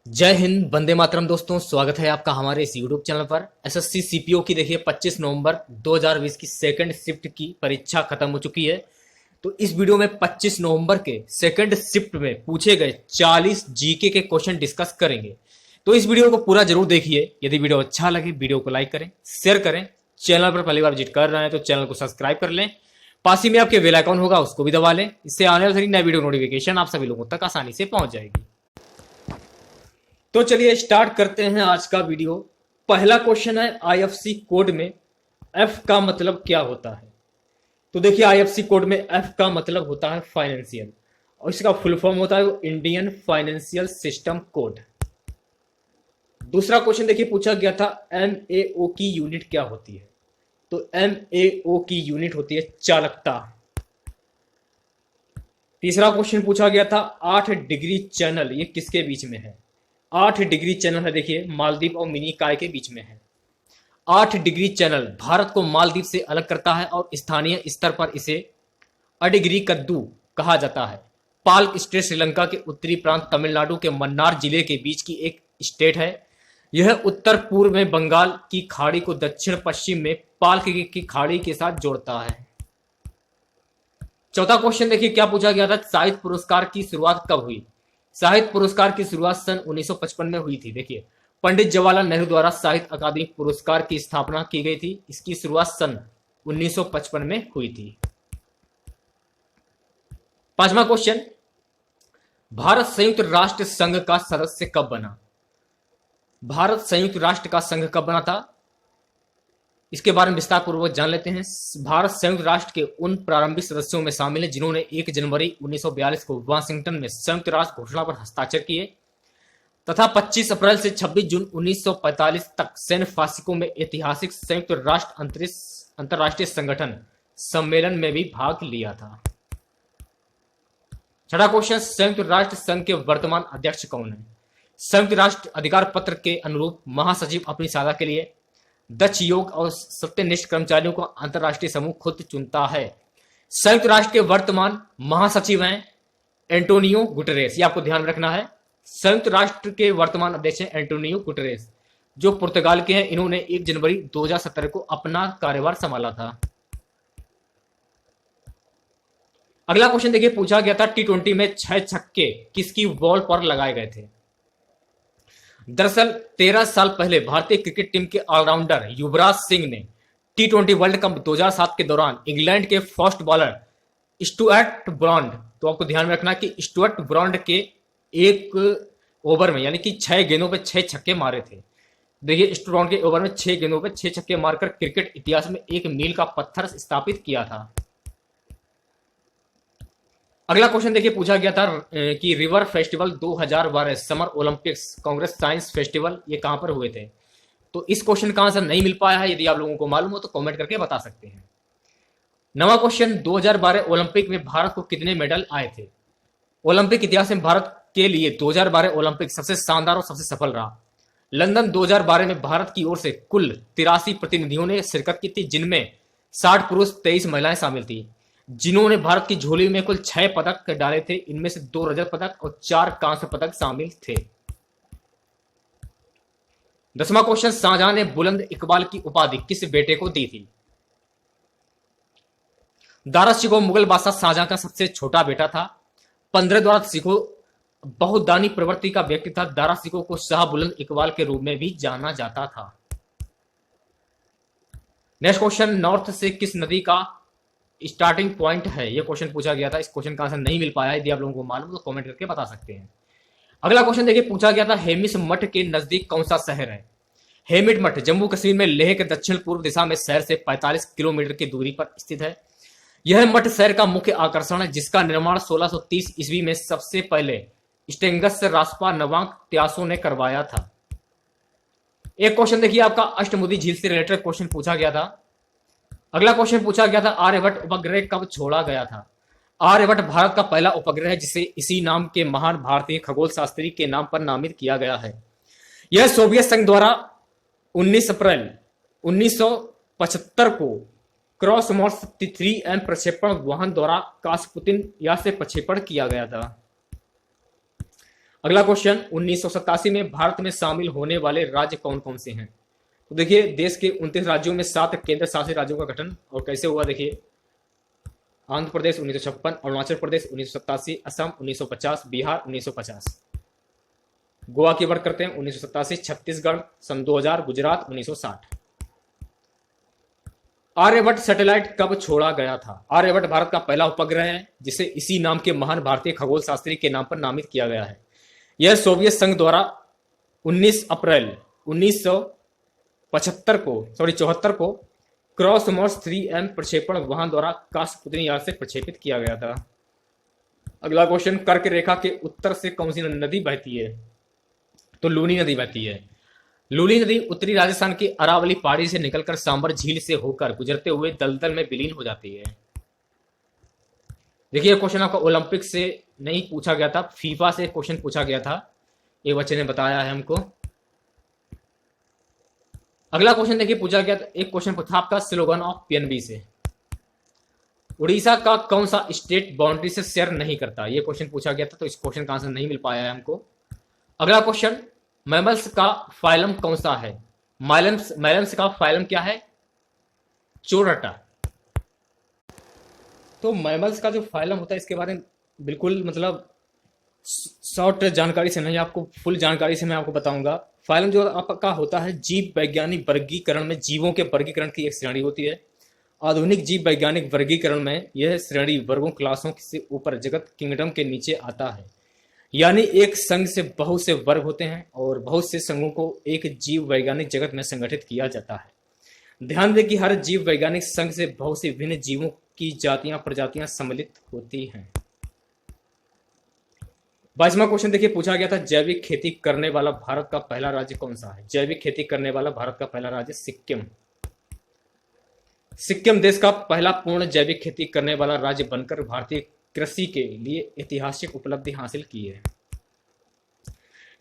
जय हिंद, वंदे मातरम। दोस्तों, स्वागत है आपका हमारे इस यूट्यूब चैनल पर। एसएससी सीपीओ की देखिए 25 नवंबर 2020 की सेकंड शिफ्ट की परीक्षा खत्म हो चुकी है। तो इस वीडियो में 25 नवंबर के सेकंड शिफ्ट में पूछे गए 40 जीके के क्वेश्चन डिस्कस करेंगे। तो इस वीडियो को पूरा जरूर देखिए। यदि वीडियो अच्छा लगे वीडियो को लाइक करें, शेयर करें। चैनल पर पहली बार विजिट कर रहे हैं तो चैनल को सब्सक्राइब कर लें। पास ही में आपके बेल आइकन होगा, उसको भी दबा लें। इससे आने वाली नई वीडियो नोटिफिकेशन आप सभी लोगों तक आसानी से पहुंच जाएगी। तो चलिए स्टार्ट करते हैं आज का वीडियो। पहला क्वेश्चन है, आईएफसी कोड में एफ का मतलब क्या होता है। तो देखिए, आईएफसी कोड में एफ का मतलब होता है फाइनेंशियल, और इसका फुल फॉर्म होता है इंडियन फाइनेंशियल सिस्टम कोड। दूसरा क्वेश्चन देखिए, पूछा गया था एमएओ की यूनिट क्या होती है। तो एमएओ की यूनिट होती है चालकता। तीसरा क्वेश्चन पूछा गया था 8 डिग्री चैनल ये किसके बीच में है। 8 डिग्री चैनल है, देखिए मालदीव और मिनी काय के बीच में है। 8 डिग्री चैनल भारत को मालदीव से अलग करता है और स्थानीय स्तर पर इसे अडिग्री कद्दू कहा जाता है। पाल्क स्टेट श्रीलंका के उत्तरी प्रांत तमिलनाडु के मन्नार जिले के बीच की एक स्टेट है। यह उत्तर पूर्व में बंगाल की खाड़ी को दक्षिण पश्चिम में पाल्क की खाड़ी के साथ जोड़ता है। चौथा क्वेश्चन देखिए, क्या पूछा गया था, साहित्य पुरस्कार की शुरुआत कब हुई। साहित्य पुरस्कार की शुरुआत सन 1955 में हुई थी। देखिए, पंडित जवाहरलाल नेहरू द्वारा साहित्य अकादमी पुरस्कार की स्थापना की गई थी। इसकी शुरुआत सन 1955 में हुई थी। पांचवा क्वेश्चन, भारत संयुक्त राष्ट्र संघ का सदस्य कब बना। भारत संयुक्त राष्ट्र का संघ कब बना था, इसके बारे में विस्तार पूर्वक जान लेते हैं। भारत संयुक्त राष्ट्र के उन प्रारंभिक सदस्यों में शामिल है जिन्होंने 1 जनवरी 1942 को वाशिंगटन में संयुक्त राष्ट्र घोषणा पर हस्ताक्षर किए तथा 25 अप्रैल से 26 जून 1945 तक सैन्य फासिकों में ऐतिहासिक संयुक्त राष्ट्र अंतर्राष्ट्रीय संगठन सम्मेलन में भी भाग लिया था। छठा क्वेश्चन, संयुक्त राष्ट्र संघ के वर्तमान अध्यक्ष कौन है। संयुक्त राष्ट्र अधिकार पत्र के अनुरूप महासचिव अपनी सहायता के लिए दक्ष योग और सत्यनिष्ठ कर्मचारियों को अंतर्राष्ट्रीय समूह खुद चुनता है। संयुक्त राष्ट्र के वर्तमान महासचिव हैं एंटोनियो गुटेरेस, ये आपको ध्यान रखना है। संयुक्त राष्ट्र के वर्तमान अध्यक्ष हैं एंटोनियो गुटेरेस, जो पुर्तगाल के हैं। इन्होंने 1 जनवरी 2017 को अपना कार्यभार संभाला था। अगला क्वेश्चन देखिए, पूछा गया था T20 में 6 छक्के किसकी बॉल पर लगाए गए थे। दरअसल 13 साल पहले भारतीय क्रिकेट टीम के ऑलराउंडर युवराज सिंह ने T20 वर्ल्ड कप 2007 के दौरान इंग्लैंड के फास्ट बॉलर स्टुअर्ट ब्रॉड, तो आपको ध्यान में रखना कि स्टुअर्ट ब्रॉड के एक ओवर में यानी कि 6 गेंदों पे 6 छक्के मारे थे। देखिए, स्टुअर्ट ब्रॉड के ओवर में 6 गेंदों पे 6 छक्के मारकर क्रिकेट इतिहास में एक मील का पत्थर स्थापित किया था। अगला क्वेश्चन देखिए, पूछा गया था कि river festival 2012 summer Olympics Congress science festival ये कहां पर हुए थे। तो इस क्वेश्चन का आंसर नहीं मिल पाया है। यदि आप लोगों को मालूम हो तो कमेंट करके बता सकते हैं। नवा क्वेश्चन, 2012 ओलंपिक में भारत को कितने मेडल आए थे। ओलंपिक इतिहास में भारत के लिए 2012 ओलंपिक सबसे शानदार और सबसे सफल रहा। लंदन 2012 में भारत की ओर से कुल 83 प्रतिनिधियों ने शिरकत की थी, जिनमें 60 पुरुष 23 महिलाएं शामिल थी, जिन्होंने भारत की झोली में कुल 6 पदक डाले थे। इनमें से 2 रजत पदक और 4 कांस्य पदक शामिल थे। 10वां क्वेश्चन, शाहजहां ने बुलंद इकबाल की उपाधि किस बेटे को दी थी। दारा शिकोह मुगल बादशाह शाहजहां का सबसे छोटा बेटा था। 15 द्वारा शिकोह बहुदानी प्रवृत्ति का व्यक्ति था। दारा शिकोह को शाह बुलंद इकबाल के रूप में भी जाना जाता था। नेक्स्ट क्वेश्चन, नॉर्थ से किस नदी का स्टार्टिंग पॉइंट है, यह क्वेश्चन पूछा गया था। इस क्वेश्चन का आंसर नहीं मिल पाया। यदि आप लोगों को मालूम तो कमेंट करके बता सकते हैं। अगला क्वेश्चन देखिए, पूछा गया था हेमिस मठ के नजदीक कौन सा शहर है। हेमिट मठ जम्मू कश्मीर में लेह के दक्षिण पूर्व दिशा में शहर से 45 किलोमीटर की दूरी पर स्थित है। यह मठ शहर का मुख्य आकर्षण है, जिसका निर्माण 1630 ईस्वी में सबसे पहले स्टेंगस रासपा नवांग त्यासों ने करवाया था। एक क्वेश्चन देखिए, आपका अष्टमुदी झील से रिलेटेड क्वेश्चन पूछा गया था। अगला क्वेश्चन पूछा गया था आर्यभट्ट उपग्रह कब छोड़ा गया था। आर्यभट्ट भारत का पहला उपग्रह है, जिसे इसी नाम के महान भारतीय खगोल शास्त्री के नाम पर नामित किया गया है। यह सोवियत संघ द्वारा 19 अप्रैल 1975 को क्रॉसमोस 3M प्रक्षेपण वाहन द्वारा कास्पुतिन या से प्रक्षेपण किया गया था। अगला क्वेश्चन, 1987 में भारत में शामिल होने वाले राज्य कौन कौन से हैं? तो देखिए, देश के 29 राज्यों में 7 केंद्र शासित राज्यों का गठन और कैसे हुआ देखिए, आंध्र प्रदेश 1956, अरुणाचल प्रदेश 1987, असम 1950, बिहार 1950। गोवा की बात करते हैं 1987, छत्तीसगढ़ सन 2000, गुजरात 1960। आर्यभट्ट सैटेलाइट कब छोड़ा गया था? आर्यभट्ट भारत का पहला उपग्रह है जिसे इसी नाम के महान भारतीय खगोल शास्त्री के नाम पर नामित किया गया है। यह सोवियत संघ द्वारा 19 अप्रैल 1974 को क्रॉसमोस 3M प्रक्षेपण वाहन द्वारा कास्पुतनी यान से प्रक्षेपित किया गया था। अगला क्वेश्चन, कर्क रेखा के उत्तर से कौन सी नदी बहती है? तो लूनी नदी बहती है। लूनी नदी उत्तरी राजस्थान की अरावली पहाड़ी से निकलकर सांबर झील से होकर गुजरते हुए दलदल में विलीन हो जाती है। देखिए, क्वेश्चन आपका ओलंपिक से नहीं पूछा गया था, फीफा से क्वेश्चन पूछा गया था, एक बच्चे ने बताया है हमको। अगला क्वेश्चन देखिए, पूछा गया था, एक क्वेश्चन था आपका स्लोगन ऑफ पीएनबी से। उड़ीसा का कौन सा स्टेट बाउंड्री से शेयर नहीं करता? ये क्वेश्चन पूछा गया था, तो इस क्वेश्चन का आंसर नहीं मिल पाया है हमको। अगला क्वेश्चन, मैमल्स का फाइलम कौन सा है? मैलम्स का फाइलम क्या है? चोरटा। तो मैमल्स का जो फाइलम होता है इसके बारे में बिल्कुल मतलब शॉर्ट जानकारी से नहीं, आपको फुल जानकारी से मैं आपको बताऊंगा। फाइलम जो आपका होता है जीव वैज्ञानिक वर्गीकरण में जीवों के वर्गीकरण की एक श्रेणी होती है। आधुनिक जीव वैज्ञानिक वर्गीकरण में यह श्रेणी वर्गों क्लासों से ऊपर जगत किंगडम के नीचे आता है। यानी एक संघ से बहुत से वर्ग होते हैं और बहुत से संघों को एक जीव वैज्ञानिक जगत में संगठित किया जाता है। ध्यान दें कि हर जीव वैज्ञानिक संघ से बहुत से विभिन्न जीवों की जातियां प्रजातियां सम्मिलित होती हैं। 22वां क्वेश्चन देखिए, पूछा गया था जैविक खेती करने वाला भारत का पहला राज्य कौन सा है? जैविक खेती करने वाला भारत का पहला राज्य सिक्किम। सिक्किम देश का पहला पूर्ण जैविक खेती करने वाला राज्य बनकर भारतीय कृषि के लिए ऐतिहासिक उपलब्धि हासिल की है।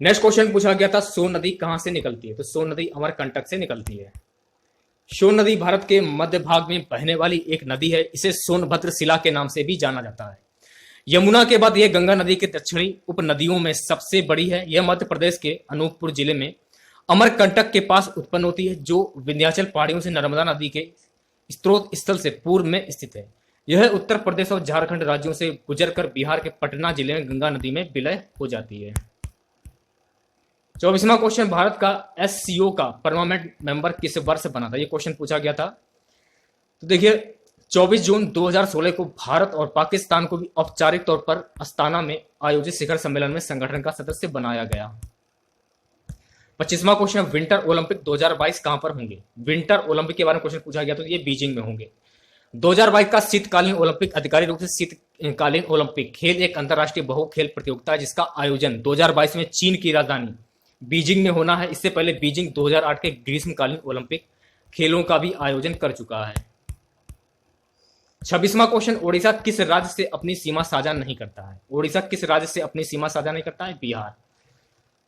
नेक्स्ट क्वेश्चन पूछा गया था सोन नदी कहां से निकलती है? तो सोन नदी अमरकंटक से निकलती है। सोन नदी भारत के मध्य भाग में बहने वाली एक नदी है। इसे सोनभद्र शिला के नाम से भी जाना जाता है। यमुना के बाद यह गंगा नदी के दक्षिणी उपनदियों में सबसे बड़ी है। यह मध्य प्रदेश के अनूपपुर जिले में अमरकंटक के पास उत्पन्न होती है, जो विंध्याचल पहाड़ियों से नर्मदा नदी के स्रोत स्थल से पूर्व में स्थित है। यह उत्तर प्रदेश और झारखंड राज्यों से गुजरकर बिहार के पटना जिले में गंगा नदी में विलय हो जाती है। 24वां क्वेश्चन, भारत का एससीओ का परमानेंट मेंबर किस वर्ष बना था? यह क्वेश्चन पूछा गया था। तो देखिए, 24 जून 2016 को भारत और पाकिस्तान को भी औपचारिक तौर पर अस्ताना में आयोजित शिखर सम्मेलन में संगठन का सदस्य बनाया गया। 25वां क्वेश्चन, विंटर ओलंपिक 2022 कहां पर होंगे? विंटर ओलंपिक के बारे में क्वेश्चन पूछा गया, तो ये बीजिंग में होंगे। 2022 का शीतकालीन ओलंपिक आधिकारिक रूप से शीतकालीन ओलंपिक खेल एक अंतर्राष्ट्रीय बहु खेल प्रतियोगिता है, जिसका आयोजन 2022 में चीन की राजधानी बीजिंग में होना है। इससे पहले बीजिंग 2008 के ग्रीष्मकालीन ओलंपिक खेलों का भी आयोजन कर चुका है। 26वां क्वेश्चन, ओडिशा किस राज्य से अपनी सीमा साझा नहीं करता है? ओडिशा किस राज्य से अपनी सीमा साझा नहीं करता है? बिहार।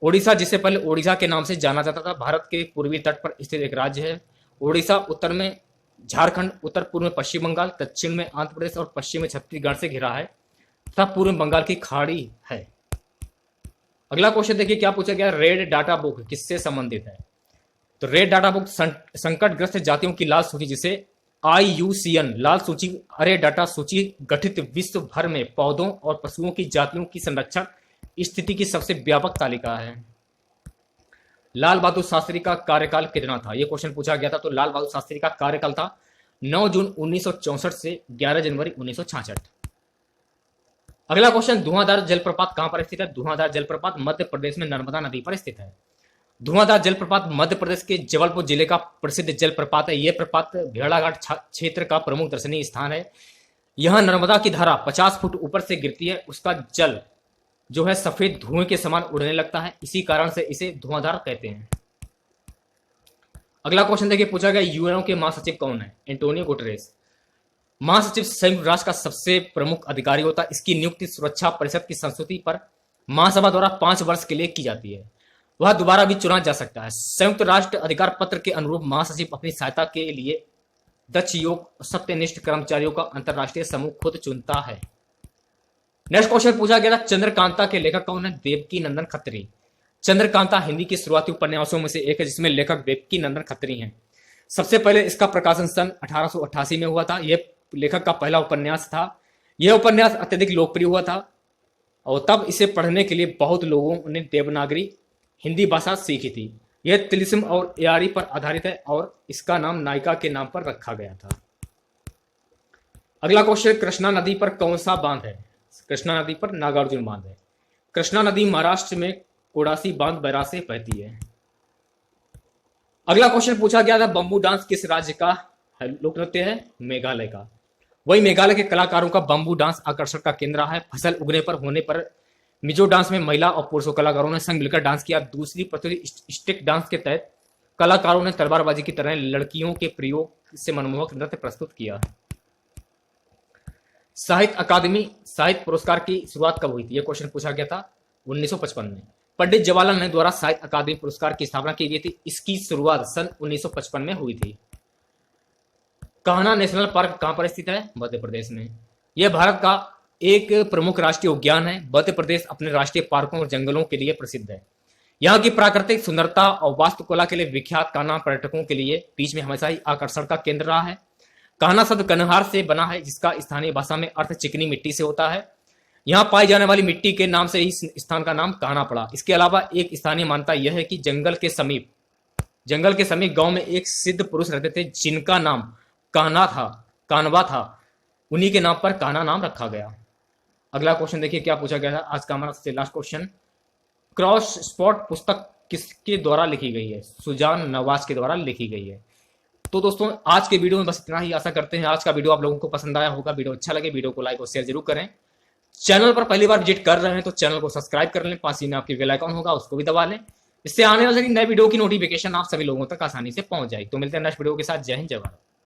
ओडिशा, जिसे पहले ओडिशा के नाम से जाना जाता था, भारत के पूर्वी तट पर स्थित एक राज्य है। ओडिशा उत्तर में झारखंड, उत्तर पूर्व में पश्चिम बंगाल, दक्षिण में आंध्र प्रदेश और पश्चिम में छत्तीसगढ़ से घिरा है तथा पूर्व में बंगाल की खाड़ी है। अगला क्वेश्चन देखिए, क्या पूछा गया? रेड डाटा बुक किससे संबंधित है? तो रेड डाटा बुक संकटग्रस्त जातियों की लाल सूची, जिसे IUCN लाल सूची अरे डाटा सूची गठित विश्व भर में पौधों और पशुओं की जातियों की संरक्षण स्थिति की सबसे व्यापक तालिका है। लाल बहादुर शास्त्री का कार्यकाल कितना था? यह क्वेश्चन पूछा गया था। तो लाल बहादुर शास्त्री का कार्यकाल था 9 जून 1964 से 11 जनवरी 1966। अगला क्वेश्चन, धुआंधार जलप्रपात कहां पर स्थित है? धुआंधार जलप्रपात मध्य प्रदेश में नर्मदा नदी पर स्थित है। धुआंधार जलप्रपात मध्य प्रदेश के जबलपुर जिले का प्रसिद्ध जलप्रपात है। यह प्रपात भेड़ाघाट क्षेत्र का प्रमुख दर्शनीय स्थान है। यहां नर्मदा की धारा 50 फुट ऊपर से गिरती है। उसका जल जो है सफेद धुएं के समान उड़ने लगता है, इसी कारण से इसे धुआंधार कहते हैं। अगला क्वेश्चन देखिए, पूछा गया यूएनओ के महासचिव कौन है? Antonio Guterres. महासचिव संयुक्त राष्ट्र का सबसे प्रमुख अधिकारी होता है। इसकी नियुक्ति सुरक्षा परिषद की संस्तुति पर महासभा द्वारा 5 वर्ष के लिए की जाती है। वह दोबारा भी चुना जा सकता है। संयुक्त राष्ट्र अधिकार पत्र के अनुरूप महासचिव अपनी सहायता के लिए दक्ष, योग्य, सत्यनिष्ठ कर्मचारियों का अंतर्राष्ट्रीय समूह खुद चुनता है। नेक्स्ट क्वेश्चन पूछा गया था चंद्रकांता के लेखक कौन है? देवकी नंदन खत्री। चंद्रकांता हिंदी के शुरुआती उपन्यासों में से एक है जिसमें लेखक देवकी नंदन खत्री हैं। सबसे पहले इसका प्रकाशन सन 1888 में हुआ था। यह लेखक का पहला उपन्यास था। यह उपन्यास अत्यधिक लोकप्रिय हुआ था और तब इसे पढ़ने के लिए बहुत लोगों ने देवनागरी हिंदी भाषा सीखी थी। यह तिलिस्म और यारी पर आधारित है और इसका नाम नायिका के नाम पर रखा गया था। अगला क्वेश्चन, कृष्णा नदी पर कौन सा बांध है? कृष्णा नदी पर नागार्जुन बांध है। कृष्णा नदी महाराष्ट्र में कोडासी बांध बैराज से बहती है। अगला क्वेश्चन पूछा गया था बम्बू डांस किस राज्य का लोक नृत्य है? मेघालय का। वही मेघालय के कलाकारों का बम्बू डांस आकर्षण का केंद्र है। फसल उगने पर होने पर मिजो डांस में महिला और पुरुषों कलाकारों ने संग मिलकर डांस किया। दूसरी प्रस्तुति स्टिक डांस के तहत कलाकारों ने तलवारबाजी की तरह लड़कियों के प्रयोग से मनमोहक नृत्य प्रस्तुत किया। साहित्य अकादमी साहित्य पुरस्कार की शुरुआत कब हुई थी? यह क्वेश्चन पूछा गया था 1955 में। पंडित जवाहरलाल नेहरू द्वारा साहित्य अकादमी पुरस्कार की स्थापना की गई थी। इसकी शुरुआत सन 1955 में हुई थी। कान्हा नेशनल पार्क कहां पर स्थित है? मध्य प्रदेश में। यह भारत का एक प्रमुख राष्ट्रीय उद्यान है। मध्य प्रदेश अपने राष्ट्रीय पार्कों और जंगलों के लिए प्रसिद्ध है। यहाँ की प्राकृतिक सुंदरता और वास्तुकला के लिए विख्यात कान्हा पर्यटकों के लिए बीच में हमेशा ही आकर्षण का केंद्र रहा है। कान्हा शब्द कन्हार से बना है जिसका स्थानीय भाषा में अर्थ चिकनी मिट्टी से होता है। यहाँ पाई जाने वाली मिट्टी के नाम से ही स्थान का नाम कान्हा पड़ा। इसके अलावा एक स्थानीय मान्यता यह है कि जंगल के समीप गांव में एक सिद्ध पुरुष रहते थे जिनका नाम कानवा था। उन्हीं के नाम पर कान्हा नाम रखा गया। अगला क्वेश्चन देखिए क्या पूछा गया था। आज का हमारा सबसे लास्ट क्वेश्चन, क्रॉस स्पॉट पुस्तक किसके द्वारा लिखी गई है? सुजान नवाज के द्वारा लिखी गई है। तो दोस्तों आज के वीडियो में बस इतना ही। आशा करते हैं आज का वीडियो आप लोगों को पसंद आया होगा। वीडियो अच्छा लगे वीडियो को लाइक और शेयर जरूर करें। चैनल पर पहली बार विजिट कर रहे हैं तो चैनल को सब्सक्राइब कर लें। पास ही में आपकी बेल आइकन होगा उसको भी दबा लें। इससे आने वाले नए वीडियो की नोटिफिकेशन आप सभी लोगों तक आसानी से पहुंच जाए। तो मिलते हैं नेक्स्ट वीडियो के साथ। जय हिंद जय भारत।